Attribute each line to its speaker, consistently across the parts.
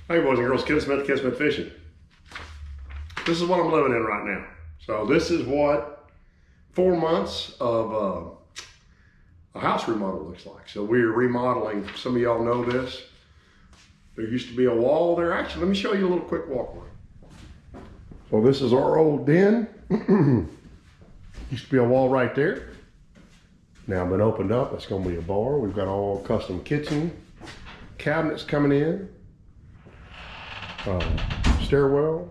Speaker 1: Hey boys and girls, Ken Smith Fishing. This is what I'm living in right now. So this is what 4 months of a house remodel looks like. So we're remodeling. Some of y'all know this. There used to be a wall there. Actually, let me show you a little quick walkway. So this is our old den. Used to be a wall right there. Now been opened up. It's going to be a bar. We've got all custom kitchen cabinets coming in. Stairwell,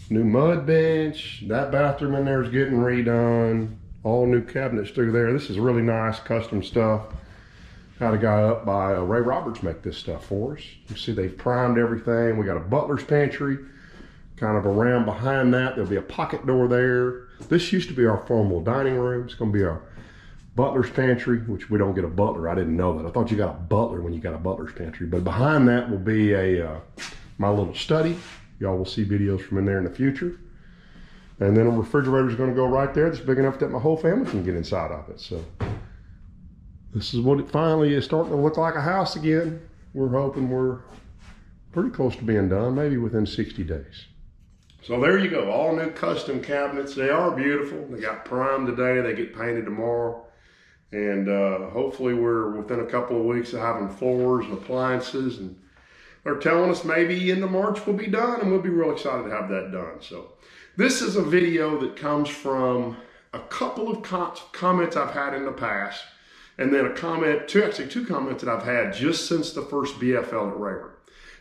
Speaker 1: new mud bench. That bathroom in there is getting redone. All new cabinets through there. This is really nice custom stuff. Had a guy up by Ray Roberts make this stuff for us. You see they've primed everything. We got a butler's pantry. Kind of around behind that, there'll be a pocket door there. This used to be our formal dining room. It's going to be our butler's pantry, which we don't get a butler. I didn't know that. I thought you got a butler when you got a butler's pantry. But behind that will be my little study. Y'all will see videos from in there in the future. And then a refrigerator is going to go right there. That's big enough that my whole family can get inside of it. So this is what it finally is starting to look like a house again. We're hoping we're pretty close to being done, maybe within 60 days. So there you go, all new custom cabinets. They are beautiful. They got primed today. They get painted tomorrow. And hopefully we're within a couple of weeks of having floors and appliances, and they're telling us maybe into March we'll be done, and we'll be real excited to have that done. So this is a video that comes from a couple of comments I've had in the past, and then two comments that I've had just since the first BFL at Rayburn.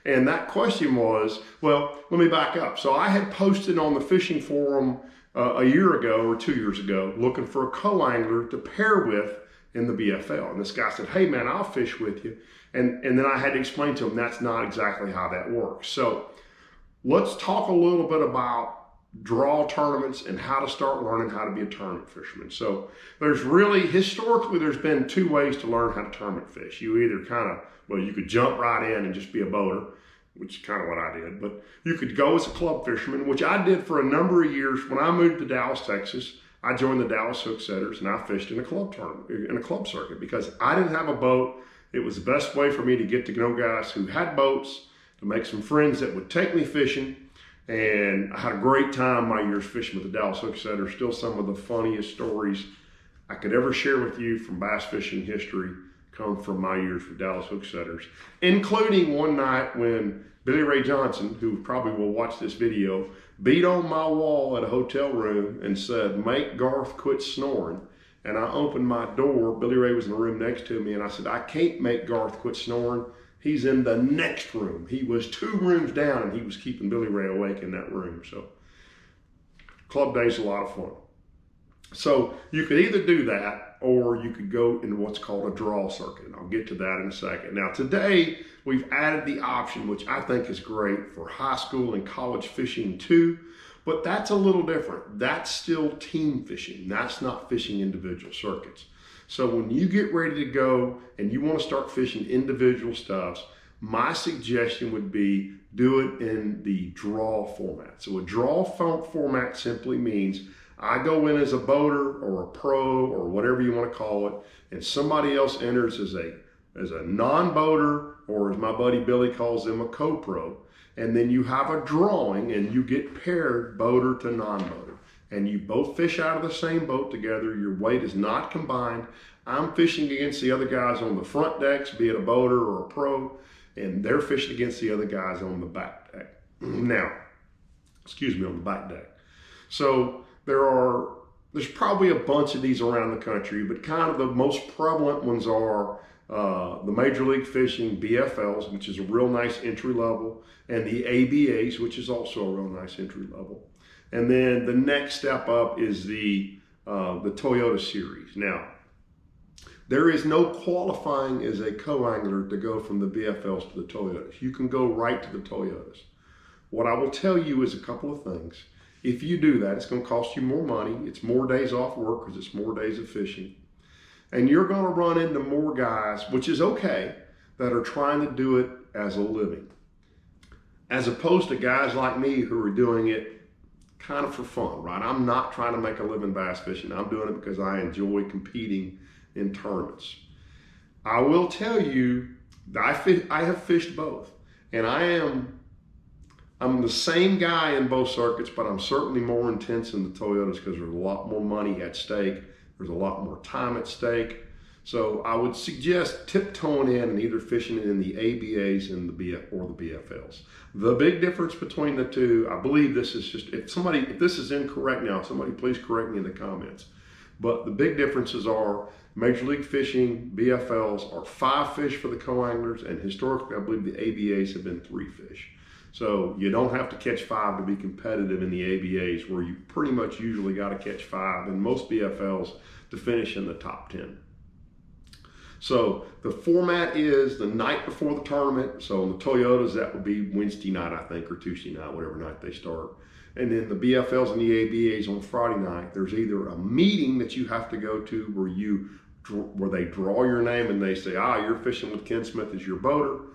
Speaker 1: And that question was, well, let me back up. So I had posted on the fishing forum a year ago or 2 years ago, looking for a co-angler to pair with in the BFL. And this guy said, hey man, I'll fish with you. And then I had to explain to him that's not exactly how that works. So let's talk a little bit about draw tournaments and how to start learning how to be a tournament fisherman. So historically, there's been two ways to learn how to tournament fish. You either you could jump right in and just be a boater, which is kind of what I did, but you could go as a club fisherman, which I did for a number of years. When I moved to Dallas, Texas, I joined the Dallas Hook Setters and I fished in a club tournament, in a club circuit, because I didn't have a boat. It was the best way for me to get to know guys who had boats, to make some friends that would take me fishing. And I had a great time my years fishing with the Dallas Hook Setters. Still some of the funniest stories I could ever share with you from bass fishing history come from my years with Dallas Hook Setters, including one night when Billy Ray Johnson, who probably will watch this video, beat on my wall at a hotel room and said, make Garth quit snoring. And I opened my door. Billy Ray was in the room next to me, and I said, I can't make Garth quit snoring. He's in the next room. He was 2 rooms down, and he was keeping Billy Ray awake in that room. So club day's a lot of fun. So you could either do that, or you could go into what's called a draw circuit. And I'll get to that in a second. Now today, we've added the option, which I think is great for high school and college fishing too, but that's a little different. That's still team fishing. That's not fishing individual circuits. So when you get ready to go and you want to start fishing individual stuffs, my suggestion would be do it in the draw format. So a draw format simply means I go in as a boater or a pro or whatever you want to call it, and somebody else enters as a non-boater, or as my buddy Billy calls them, a co-pro. And then you have a drawing and you get paired boater to non-boater. And you both fish out of the same boat together. Your weight is not combined. I'm fishing against the other guys on the front decks, be it a boater or a pro, and they're fishing against the other guys on the back deck. On the back deck. So there's probably a bunch of these around the country, but kind of the most prevalent ones are the Major League Fishing BFLs, which is a real nice entry level, and the ABAs, which is also a real nice entry level. And then the next step up is the Toyota series. Now, there is no qualifying as a co-angler to go from the BFLs to the Toyotas. You can go right to the Toyotas. What I will tell you is a couple of things. If you do that, it's going to cost you more money. It's more days off work because it's more days of fishing. And you're going to run into more guys, which is okay, that are trying to do it as a living, as opposed to guys like me who are doing it kind of for fun, right? I'm not trying to make a living bass fishing. I'm doing it because I enjoy competing in tournaments. I will tell you that I have fished both. And I'm the same guy in both circuits, but I'm certainly more intense in the Toyotas because there's a lot more money at stake. There's a lot more time at stake. So I would suggest tiptoeing in and either fishing it in the ABAs and the BFLs. The big difference between the two, I believe this is just, if this is incorrect now, somebody please correct me in the comments. But the big differences are Major League Fishing BFLs are 5 fish for the co-anglers, and historically I believe the ABAs have been 3 fish. So you don't have to catch 5 to be competitive in the ABAs, where you pretty much usually got to catch 5 in most BFLs to finish in the top 10. So the format is the night before the tournament. So in the Toyotas, that would be Wednesday night, I think, or Tuesday night, whatever night they start. And then the BFLs and the ABAs on Friday night. There's either a meeting that you have to go to where they draw your name and they say, you're fishing with Ken Smith as your boater,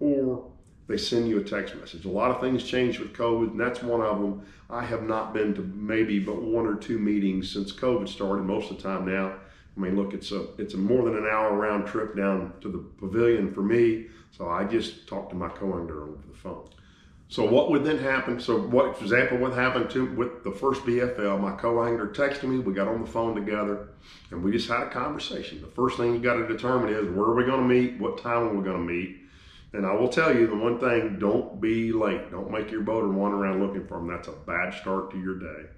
Speaker 1: or they send you a text message. A lot of things changed with COVID, and that's one of them. I have not been to maybe but 1 or 2 meetings since COVID started. Most of the time now, I mean, look, it's a more than an hour round trip down to the pavilion for me. So I just talked to my co-angler over the phone. So what would then happen? So what, for example, what happened with the first BFL, my co-angler texted me, we got on the phone together, and we just had a conversation. The first thing you got to determine is, where are we going to meet? What time are we going to meet? And I will tell you the one thing, don't be late. Don't make your boater wander around looking for them. That's a bad start to your day.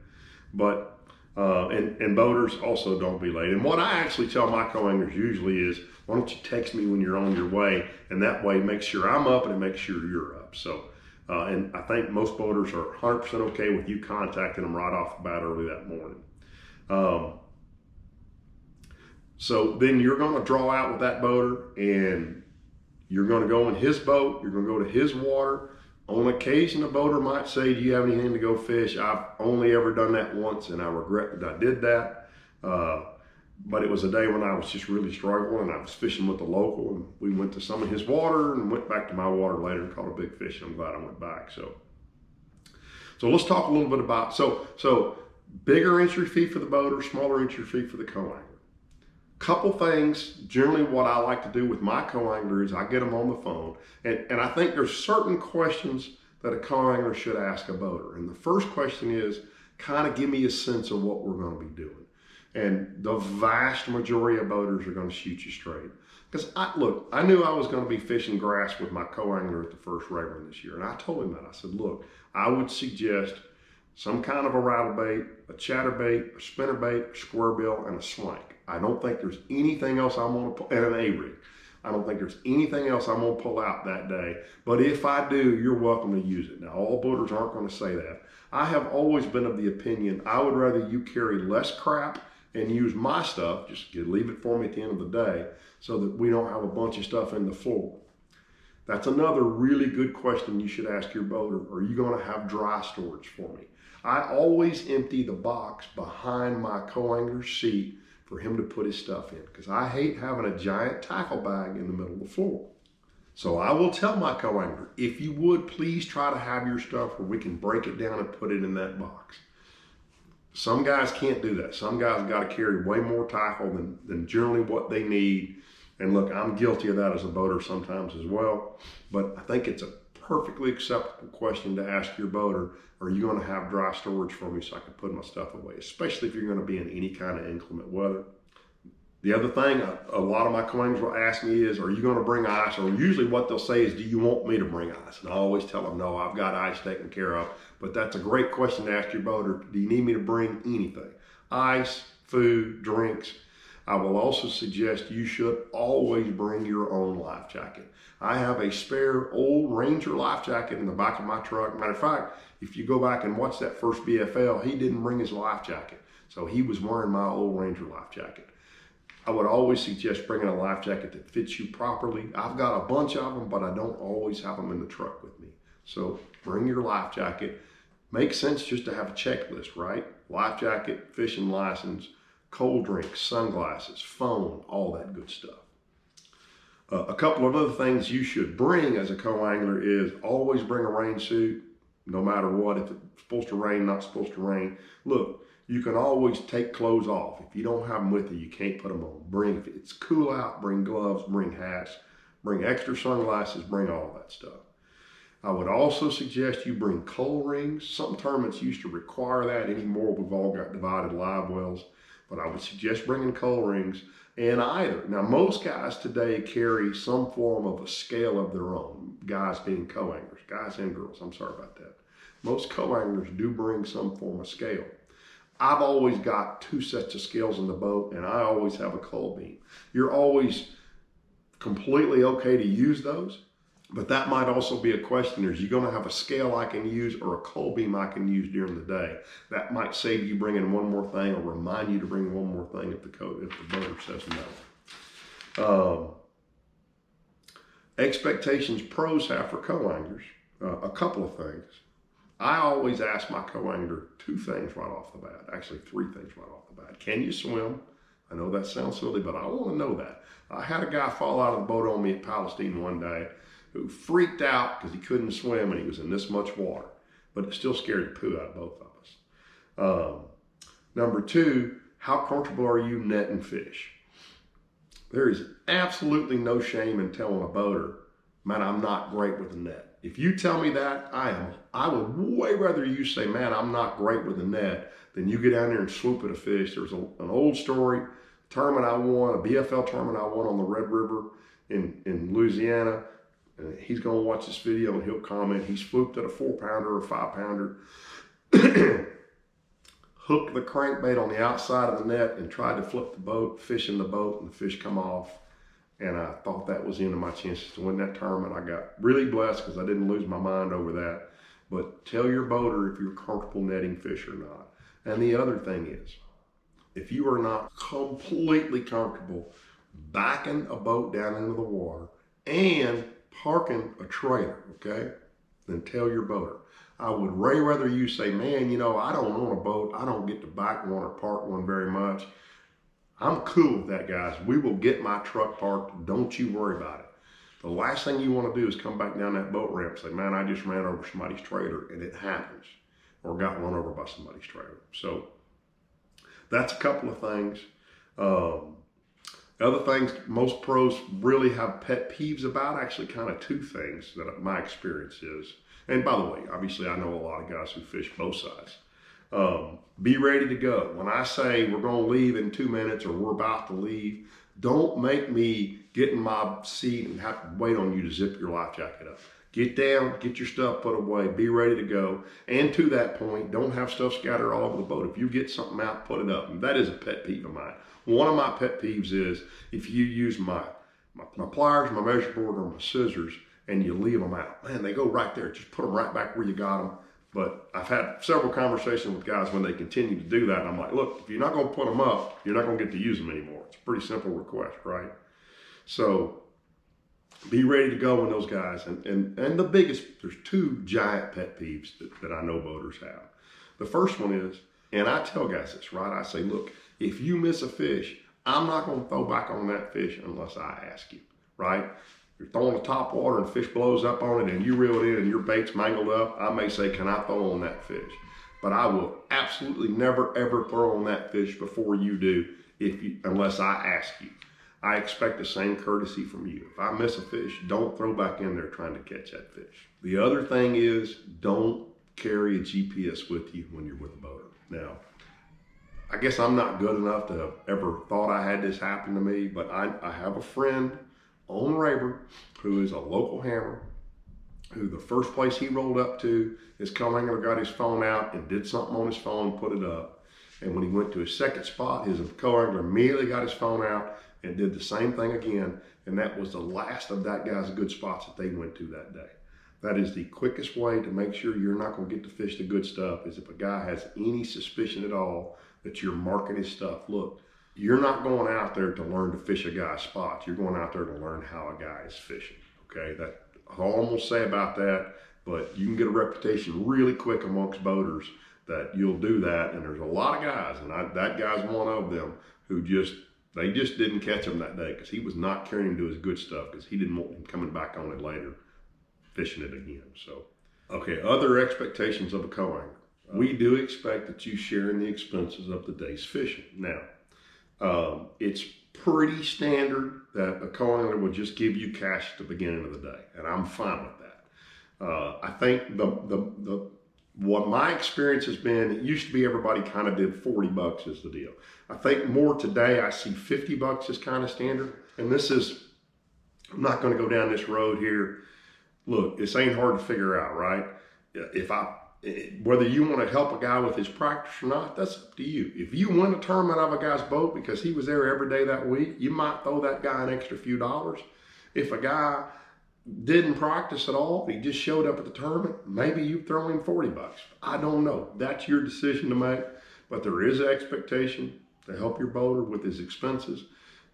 Speaker 1: But and boaters also don't be late. And what I actually tell my co-anglers usually is, why don't you text me when you're on your way? And that way, make sure I'm up and it makes sure you're up. So, and I think most boaters are 100% okay with you contacting them right off the bat early that morning. So then you're going to draw out with that boater, and you're going to go in his boat. You're going to go to his water. On occasion, a boater might say, do you have anything to go fish? I've only ever done that once, and I regret that I did that. But it was a day when I was just really struggling, and I was fishing with the local, and we went to some of his water and went back to my water later and caught a big fish. I'm glad I went back. So let's talk a little bit about, so bigger entry fee for the boater, smaller entry fee for the co-angler. Couple things, generally what I like to do with my co-angler is I get them on the phone, and I think there's certain questions that a co-angler should ask a boater. And the first question is, kind of give me a sense of what we're going to be doing. And the vast majority of boaters are going to shoot you straight. Because I knew I was going to be fishing grass with my co-angler at the first Rayburn this year. And I told him that. I said, look, I would suggest some kind of a rattle bait, a chatterbait, a spinnerbait, a squarebill, and a swank. I don't think there's anything else I'm going to pull, and an A-rig. I don't think there's anything else I'm going to pull out that day. But if I do, you're welcome to use it. Now, all boaters aren't going to say that. I have always been of the opinion, I would rather you carry less crap and use my stuff, just leave it for me at the end of the day, so that we don't have a bunch of stuff in the floor. That's another really good question you should ask your boater. Are you going to have dry storage for me? I always empty the box behind my co-angler's seat for him to put his stuff in, because I hate having a giant tackle bag in the middle of the floor. So I will tell my co-angler, if you would, please try to have your stuff where we can break it down and put it in that box. Some guys can't do that. Some guys got to carry way more tackle than generally what they need. And look, I'm guilty of that as a boater sometimes as well. But I think it's a perfectly acceptable question to ask your boater, are you going to have dry storage for me so I can put my stuff away, especially if you're going to be in any kind of inclement weather. The other thing a lot of my co-anglers will ask me is, are you going to bring ice? Or usually what they'll say is, do you want me to bring ice? And I always tell them, no, I've got ice taken care of. But that's a great question to ask your boater. Do you need me to bring anything? Ice, food, drinks. I will also suggest you should always bring your own life jacket. I have a spare old Ranger life jacket in the back of my truck. Matter of fact, if you go back and watch that first BFL, he didn't bring his life jacket. So he was wearing my old Ranger life jacket. I would always suggest bringing a life jacket that fits you properly. I've got a bunch of them, but I don't always have them in the truck with me. So bring your life jacket. Makes sense just to have a checklist, right? Life jacket, fishing license, cold drinks, sunglasses, phone, all that good stuff. A couple of other things you should bring as a co-angler is always bring a rain suit, no matter what. If it's supposed to rain, not supposed to rain. Look, you can always take clothes off. If you don't have them with you, you can't put them on. If it's cool out, bring gloves, bring hats, bring extra sunglasses, bring all that stuff. I would also suggest you bring coal rings. Some tournaments used to require that. Anymore, we've all got divided live wells. But I would suggest bringing coal rings and either. Now, most guys today carry some form of a scale of their own. Guys being co-anglers, guys and girls, I'm sorry about that. Most co-anglers do bring some form of scale. I've always got 2 sets of scales in the boat, and I always have a coal beam. You're always completely okay to use those, but that might also be a question. Is you going to have a scale I can use or a coal beam I can use during the day? That might save you bringing one more thing or remind you to bring one more thing if the boater says no. Expectations pros have for co-anglers, a couple of things. I always ask my co-angler 2 things right off the bat, actually 3 things right off the bat. Can you swim? I know that sounds silly, but I want to know that. I had a guy fall out of the boat on me at Palestine one day who freaked out because he couldn't swim and he was in this much water, but it still scared the poo out of both of us. Number 2, how comfortable are you netting fish? There is absolutely no shame in telling a boater, man, I'm not great with the net. If you tell me that, I would way rather you say, man, I'm not great with the net, than you get down there and swoop at a fish. There's an old story, tournament I won, a BFL tournament I won on the Red River in Louisiana. He's going to watch this video and he'll comment. He swooped at a 4-pounder or 5-pounder, hooked the crankbait on the outside of the net and tried to flip the boat, fish in the boat, and the fish come off. And I thought that was the end of my chances to win that tournament. I got really blessed because I didn't lose my mind over that. But tell your boater if you're comfortable netting fish or not. And the other thing is, if you are not completely comfortable backing a boat down into the water and parking a trailer, okay, then tell your boater. I would way rather you say, man, you know, I don't own a boat. I don't get to back one or park one very much. I'm cool with that, guys. We will get my truck parked. Don't you worry about it. The last thing you want to do is come back down that boat ramp and say, man, I just ran over somebody's trailer, and it happens, or got run over by somebody's trailer. So that's a couple of things. Other things most pros really have pet peeves about, actually kind of 2 things that my experience is. And by the way, obviously I know a lot of guys who fish both sides. Be ready to go. When I say we're going to leave in 2 minutes or we're about to leave, don't make me get in my seat and have to wait on you to zip your life jacket up. Get down, get your stuff put away, be ready to go. And to that point, don't have stuff scattered all over the boat. If you get something out, put it up. And that is a pet peeve of mine. One of my pet peeves is if you use my pliers, my measure board, or my scissors, and you leave them out. Man, they go right there. Just put them right back where you got them. But I've had several conversations with guys when they continue to do that. And I'm like, look, if you're not going to put them up, you're not going to get to use them anymore. It's a pretty simple request, right? So be ready to go when those guys, and the biggest, there's 2 giant pet peeves that I know boaters have. The first one is, and I tell guys this, right? I say, look, if you miss a fish, I'm not going to throw back on that fish unless I ask you, right? You're throwing the top water and fish blows up on it and you reel it in and your bait's mangled up, I may say, can I throw on that fish? But I will absolutely never, ever throw on that fish before you do, unless I ask you. I expect the same courtesy from you. If I miss a fish, don't throw back in there trying to catch that fish. The other thing is, don't carry a GPS with you when you're with a boater. Now, I guess I'm not good enough to have ever thought I had this happen to me, but I have a friend on Rayburn who is a local hammer, who the first place he rolled up to, his co-angler got his phone out and did something on his phone, put it up. And when he went to his second spot, his co-angler immediately got his phone out and did the same thing again. And that was the last of that guy's good spots that they went to that day. That is the quickest way to make sure you're not going to get to fish the good stuff, is if a guy has any suspicion at all that you're marking his stuff. Look, you're not going out there to learn to fish a guy's spots. You're going out there to learn how a guy is fishing, okay? That's all I'm going to say about that, but you can get a reputation really quick amongst boaters that you'll do that, and there's a lot of guys, and that guy's one of them, who they just didn't catch him that day because he was not carrying him to his good stuff because he didn't want him coming back on it later, fishing it again. So, okay, other expectations of a co-angler. We do expect that you share in the expenses of the day's fishing. Now, it's pretty standard that a co-angler will just give you cash at the beginning of the day, and I'm fine with that. I think what my experience has been, it used to be everybody kind of did 40 bucks as the deal. I think more today, I see 50 bucks as kind of standard. And this is, I'm not going to go down this road here. Look, this ain't hard to figure out, right? Whether you want to help a guy with his practice or not, that's up to you. If you win a tournament out of a guy's boat because he was there every day that week, you might throw that guy an extra few dollars. If a guy didn't practice at all, he just showed up at the tournament, maybe you throw him 40 bucks. I don't know. That's your decision to make. But there is an expectation to help your boater with his expenses.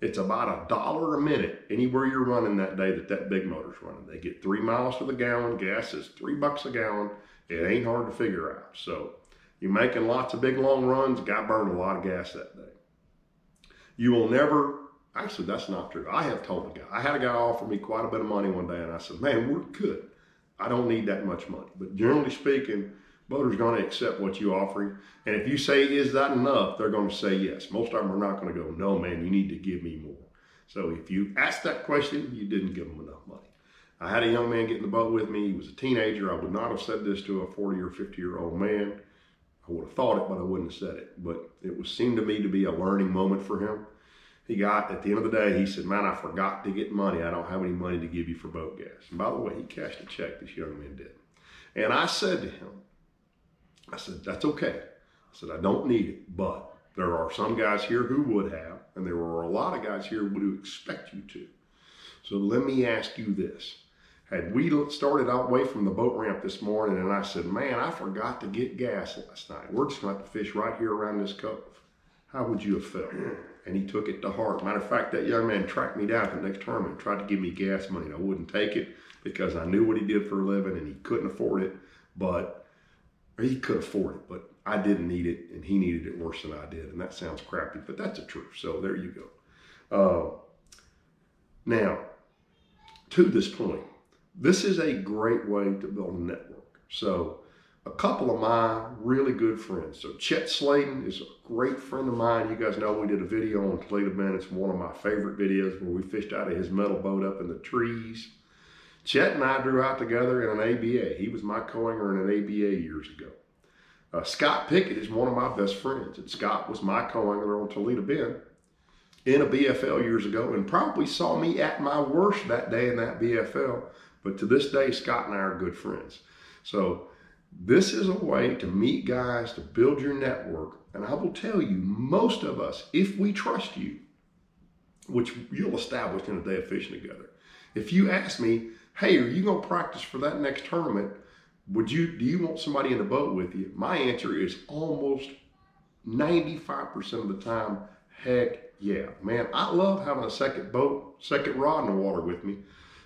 Speaker 1: It's about $1 a minute anywhere you're running that day that big motor's running. They get 3 miles to the gallon. Gas is $3 a gallon. It ain't hard to figure out. So you're making lots of big long runs. Guy burned a lot of gas that day. You will never, actually that's not true. I have told a guy, I had a guy offer me quite a bit of money one day and I said, man, we're good. I don't need that much money. But generally speaking, boaters going to accept what you offering. And if you say, is that enough? They're going to say yes. Most of them are not going to go, no, man, you need to give me more. So if you ask that question, you didn't give them enough money. I had a young man get in the boat with me. He was a teenager. I would not have said this to a 40 or 50-year-old man. I would have thought it, but I wouldn't have said it. But it seemed to me to be a learning moment for him. He got, at the end of the day, he said, man, I forgot to get money. I don't have any money to give you for boat gas. And by the way, he cashed a check, this young man did. And I said to him, I said, that's okay. I said, I don't need it, but there are some guys here who would have, and there were a lot of guys here who would expect you to. So let me ask you this. Had we started out away from the boat ramp this morning and I said, man, I forgot to get gas last night. We're just going to have to fish right here around this cove. How would you have felt? And he took it to heart. Matter of fact, that young man tracked me down at the next tournament and tried to give me gas money. And I wouldn't take it because I knew what he did for a living and he couldn't afford it. Or he could afford it, but I didn't need it and he needed it worse than I did. And that sounds crappy, but that's the truth. So there you go. Now, to this point, this is a great way to build a network. So a couple of my really good friends. So Chet Sladen is a great friend of mine. You guys know we did a video on Toledo Bend. It's one of my favorite videos where we fished out of his metal boat up in the trees. Chet and I drew out together in an ABA. He was my co-angler in an ABA years ago. Scott Pickett is one of my best friends. And Scott was my co-angler on Toledo Bend in a BFL years ago and probably saw me at my worst that day in that BFL. But to this day, Scott and I are good friends. So this is a way to meet guys, to build your network. And I will tell you, most of us, if we trust you, which you'll establish in a day of fishing together. If you ask me, hey, are you going to practice for that next tournament? Do you want somebody in the boat with you? My answer is almost 95% of the time, heck yeah. Man, I love having a second rod in the water with me.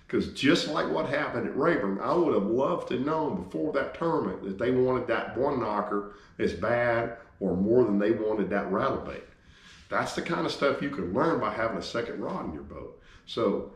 Speaker 1: Because just like what happened at Rayburn, I would have loved to know before that tournament that they wanted that one knocker as bad or more than they wanted that rattle bait. That's the kind of stuff you can learn by having a second rod in your boat. So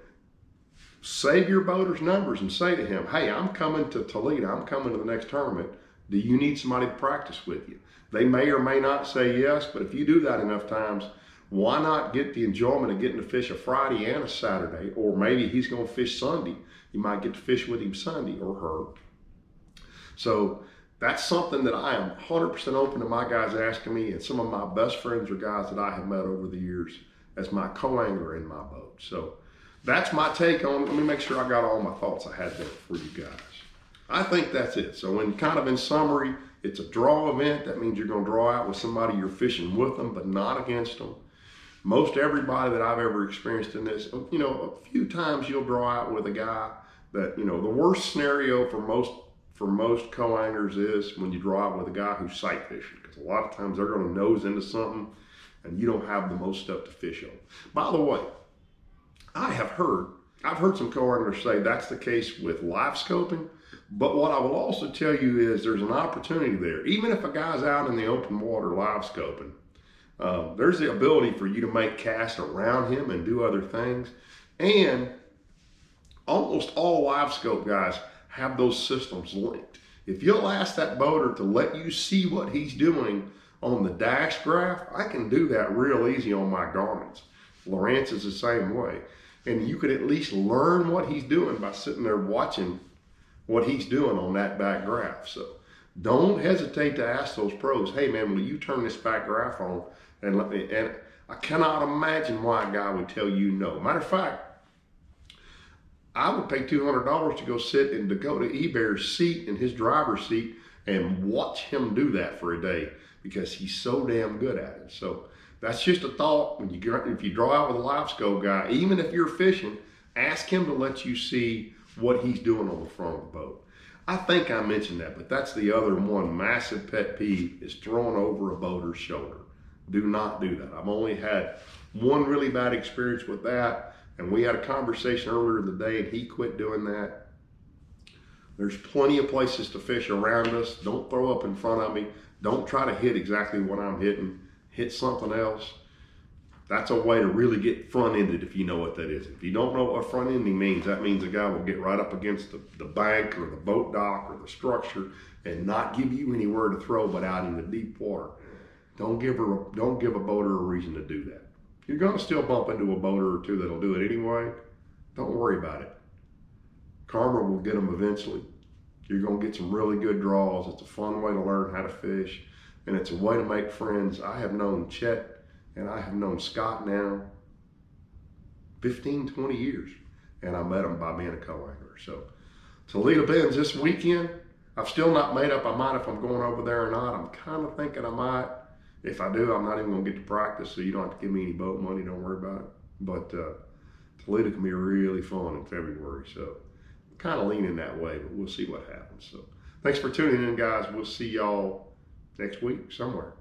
Speaker 1: save your boater's numbers and say to him, hey, I'm coming to Toledo. I'm coming to the next tournament. Do you need somebody to practice with you? They may or may not say yes, but if you do that enough times, why not get the enjoyment of getting to fish a Friday and a Saturday? Or maybe he's going to fish Sunday. You might get to fish with him Sunday or her. So that's something that I am 100% open to my guys asking me. And some of my best friends are guys that I have met over the years as my co-angler in my boat. So that's my take on it. Let me make sure I got all my thoughts I had there for you guys. I think that's it. So in summary, it's a draw event. That means you're going to draw out with somebody you're fishing with them, but not against them. Most everybody that I've ever experienced in this, a few times you'll draw out with a guy that, the worst scenario for most co-anglers is when you draw out with a guy who's sight fishing, because a lot of times they're going to nose into something and you don't have the most stuff to fish on. By the way, I've heard some co-anglers say that's the case with live scoping, but what I will also tell you is there's an opportunity there. Even if a guy's out in the open water live scoping, there's the ability for you to make casts around him and do other things. And almost all live scope guys have those systems linked. If you'll ask that boater to let you see what he's doing on the dash graph, I can do that real easy on my Garmin's. Lawrence is the same way. And you could at least learn what he's doing by sitting there watching what he's doing on that back graph. So don't hesitate to ask those pros, hey man, will you turn this back graph on and let me, and I cannot imagine why a guy would tell you no. Matter of fact, I would pay $200 to go sit in Dakota Ebear's seat, in his driver's seat, and watch him do that for a day, because he's so damn good at it. So that's just a thought. When if you draw out with a live scope guy, even if you're fishing, ask him to let you see what he's doing on the front of the boat. I think I mentioned that, but that's the other one massive pet peeve, is throwing over a boater's shoulder. Do not do that. I've only had one really bad experience with that, and we had a conversation earlier in the day, and he quit doing that. There's plenty of places to fish around us. Don't throw up in front of me. Don't try to hit exactly what I'm hitting. Hit something else. That's a way to really get front-ended, if you know what that is. If you don't know what front-ending means, that means a guy will get right up against the bank or the boat dock or the structure and not give you anywhere to throw but out in the deep water. Don't give a boater a reason to do that. You're going to still bump into a boater or two that'll do it anyway. Don't worry about it. Karma will get them eventually. You're going to get some really good draws. It's a fun way to learn how to fish, and it's a way to make friends. I have known Chet and I have known Scott now 15, 20 years, and I met them by being a co-angler. So Toledo Bends this weekend. I've still not made up my mind if I'm going over there or not. I'm kind of thinking I might. If I do, I'm not even going to get to practice, so you don't have to give me any boat money. Don't worry about it. But Toledo can be really fun in February, so I'm kind of leaning that way, but we'll see what happens. So thanks for tuning in, guys. We'll see y'all next week somewhere.